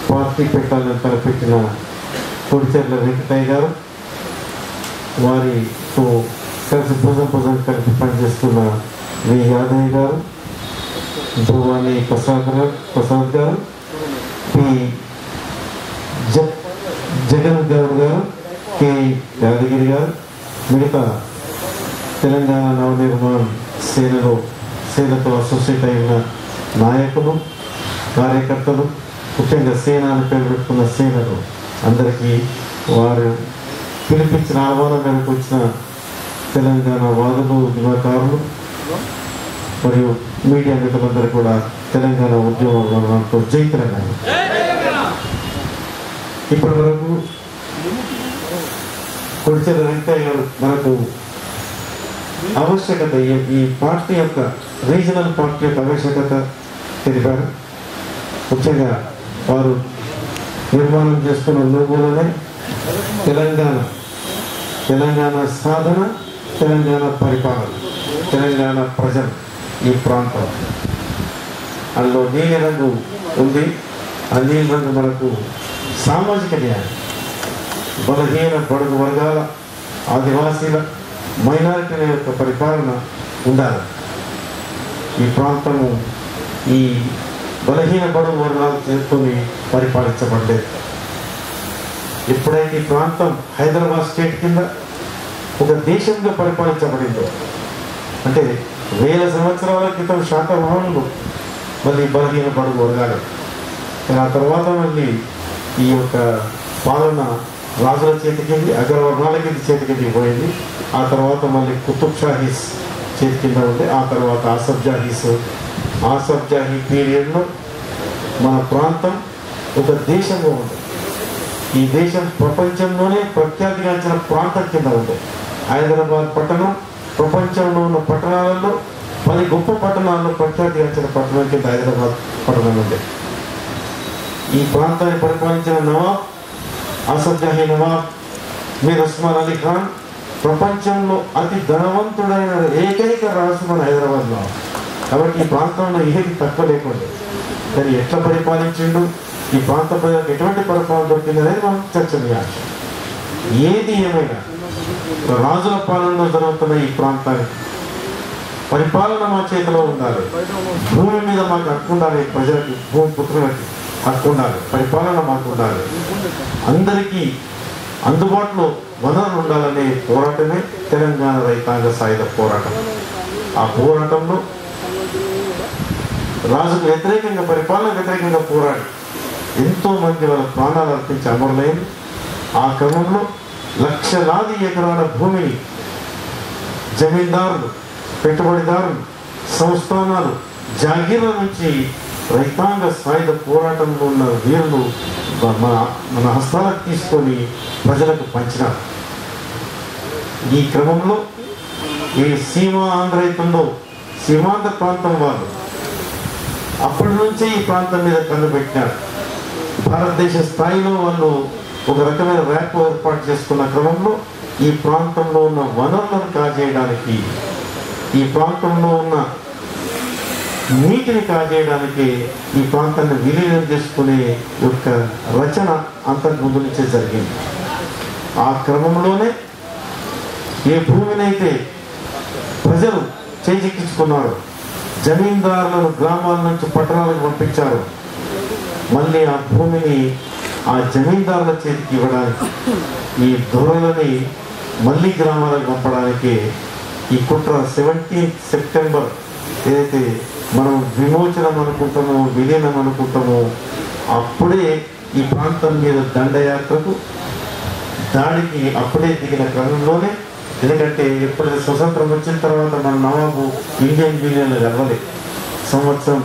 Party పెట్టాలని తలపెట్టిన కొడిచెర్ల వెంకటయ్య గారు, వారితో కలిసి భుజం కలిపి పనిచేస్తున్న వి యాదయ్య గారు, భువాని ప్రసాద్ గారు, పి జగన్ గౌడ్ గారు, కె యాదగిరి గారు, మిగతా తెలంగాణ నవనిర్మాణ సేనతో అసోసియేట్ అయిన నాయకులు, కార్యకర్తలు, ముఖ్యంగా సేన అని పేరు పెట్టుకున్న సేనలు అందరికీ, వారు పిలిపించిన ఆహ్వానం మేరకు వచ్చిన తెలంగాణ వాదులు, ఉద్యమకారులు మరియు మీడియా మిత్రులందరూ కూడా తెలంగాణ ఉద్యమంతో జై తెలంగాణ. ఇప్పటి వరకు కొడిచెర్ల వెంకటయ్య గారు మనకు ఆవశ్యకత, ఈ పార్టీ యొక్క రీజనల్ పార్టీ యొక్క ఆవశ్యకత తెలిపారు. ముఖ్యంగా వారు నిర్మాణం చేసుకున్న లోగోలోనే తెలంగాణ సాధన, తెలంగాణ పరిపాలన, తెలంగాణ ప్రజలు, ఈ ప్రాంతం అందులో నీలి రంగు ఉంది. ఆ నీలి రంగు మనకు సామాజిక న్యాయం, బలహీన బడుగు వర్గాల, ఆదివాసీల, మైనారిటీల యొక్క పరిపాలన ఉండాలి. ఈ ప్రాంతము ఈ బలహీన బడుగు వర్గాలు చేసుకొని పరిపాలించబడలేదు. ఎప్పుడైతే ఈ ప్రాంతం హైదరాబాద్ స్టేట్ కింద ఒక దేశంగా పరిపాలించబడిందో, అంటే 1000 సంవత్సరాల క్రితం శాతవాహనులు మళ్ళీ బలహీన బడుగు వర్గాలు, ఆ తర్వాత మళ్ళీ ఈ యొక్క పాలన రాజుల చేతికి, అగ్రవర్ణాల కింద చేతికి పోయింది. ఆ తర్వాత మళ్ళీ కుతుబ్ షాహీస్ చేతి కింద ఉంది. ఆ తర్వాత ఆసఫ్ జాహీ పీరియడ్లో మన ప్రాంతం ఒక దేశంగా ఉంది. ఈ దేశం ప్రపంచంలోనే ప్రఖ్యాతిగాంచిన ప్రాంతం కింద ఉంది. హైదరాబాద్ పట్టణం ప్రపంచంలో ఉన్న పట్టణాలలో 10 గొప్ప పట్టణాల్లో ప్రఖ్యాతిగాంచిన పట్టణం కింద హైదరాబాద్ పట్టణం ఉంది. ఈ ప్రాంతాన్ని పరిపాలించిన నవాబ్ ఆసఫ్ జాహీ నవాబ్ మీర్ ఉస్మాన్ అలీ ఖాన్ ప్రపంచంలో అతి ధనవంతుడైన ఏకైక రాజు మన హైదరాబాద్లో. కాబట్టి ఈ ప్రాంతంలో ఏది తక్కువ లేకుండా, కానీ ఎట్లా పరిపాలించిండు, ఈ ప్రాంత ప్రజలకు ఎటువంటి పరిపాలన దొరికింది అనేది మనం చర్చనీయాంశం. ఏది ఏమైనా రాజుల పాలనలో జరుగుతున్న ఈ ప్రాంతానికి పరిపాలన మా చేతిలో ఉండాలి. భూమి మీద మాకు హక్కు ఉండాలి, ప్రజలకి, భూమి పుత్రులకి హక్కు ఉండాలి, పరిపాలన మాకు ఉండాలి, అందరికీ అందుబాటులో వనరులు ఉండాలనే పోరాటమే తెలంగాణ రైతాంగ సాయుధ పోరాటం. ఆ పోరాటంలో రాజుకు వ్యతిరేకంగా, పరిపాలన వ్యతిరేకంగా పోరాడి ఎంతో మంది వాళ్ళ ప్రాణాలు అర్పించి అమరులైంది. ఆ క్రమంలో లక్షలాది ఎకరాల భూమిని జమీందారులు, పెట్టుబడిదారులు, సంస్థానాలు, జాగీర్ల నుంచి రైతాంగ సాయుధ పోరాటంలో ఉన్న వీరులు మన హస్తాలకు తీసుకొని ప్రజలకు పంచినారు. ఈ క్రమంలో ఈ సీమా ఆంధ్ర రైతుందో సీమాంధ్ర ప్రాంతం వాళ్ళు అప్పటి నుంచే ఈ ప్రాంతం మీద కన్ను పెట్టినారు. భారతదేశ స్థాయిలో వాళ్ళు ఒక రకమైన ర్యాప్ ఏర్పాటు చేసుకున్న క్రమంలో ఈ ప్రాంతంలో ఉన్న వనరులను కాజేయడానికి, ఈ ప్రాంతంలో ఉన్న నీటిని కాజేయడానికి ఈ ప్రాంతాన్ని విలీనం చేసుకునే యొక్క రచన అంతకుముందు నుంచే జరిగింది. ఆ క్రమంలోనే ఏ భూమినైతే ప్రజలు చేజిక్కించుకున్నారు, జమీందారులను గ్రామాల నుంచి పట్టణాలకు పంపించారు, మళ్ళీ ఆ భూమిని ఆ జమీందారుల చేతికి ఇవ్వడానికి, ఈ దొరలని మళ్ళీ గ్రామాలకు పంపడానికి ఈ కుట్ర 17 సెప్టెంబర్ ఏదైతే మనం విమోచనం అనుకుంటామో, విలీనం అనుకుంటామో, అప్పుడే ఈ ప్రాంతం మీద దండయాత్రకు, దాడికి అప్పుడే దిగిన క్రమంలోనే. ఎందుకంటే ఎప్పుడైతే స్వతంత్రం వచ్చిన తర్వాత మన నవాబు ఇండియన్ యూనియన్లో కలవలేదు. సంవత్సరం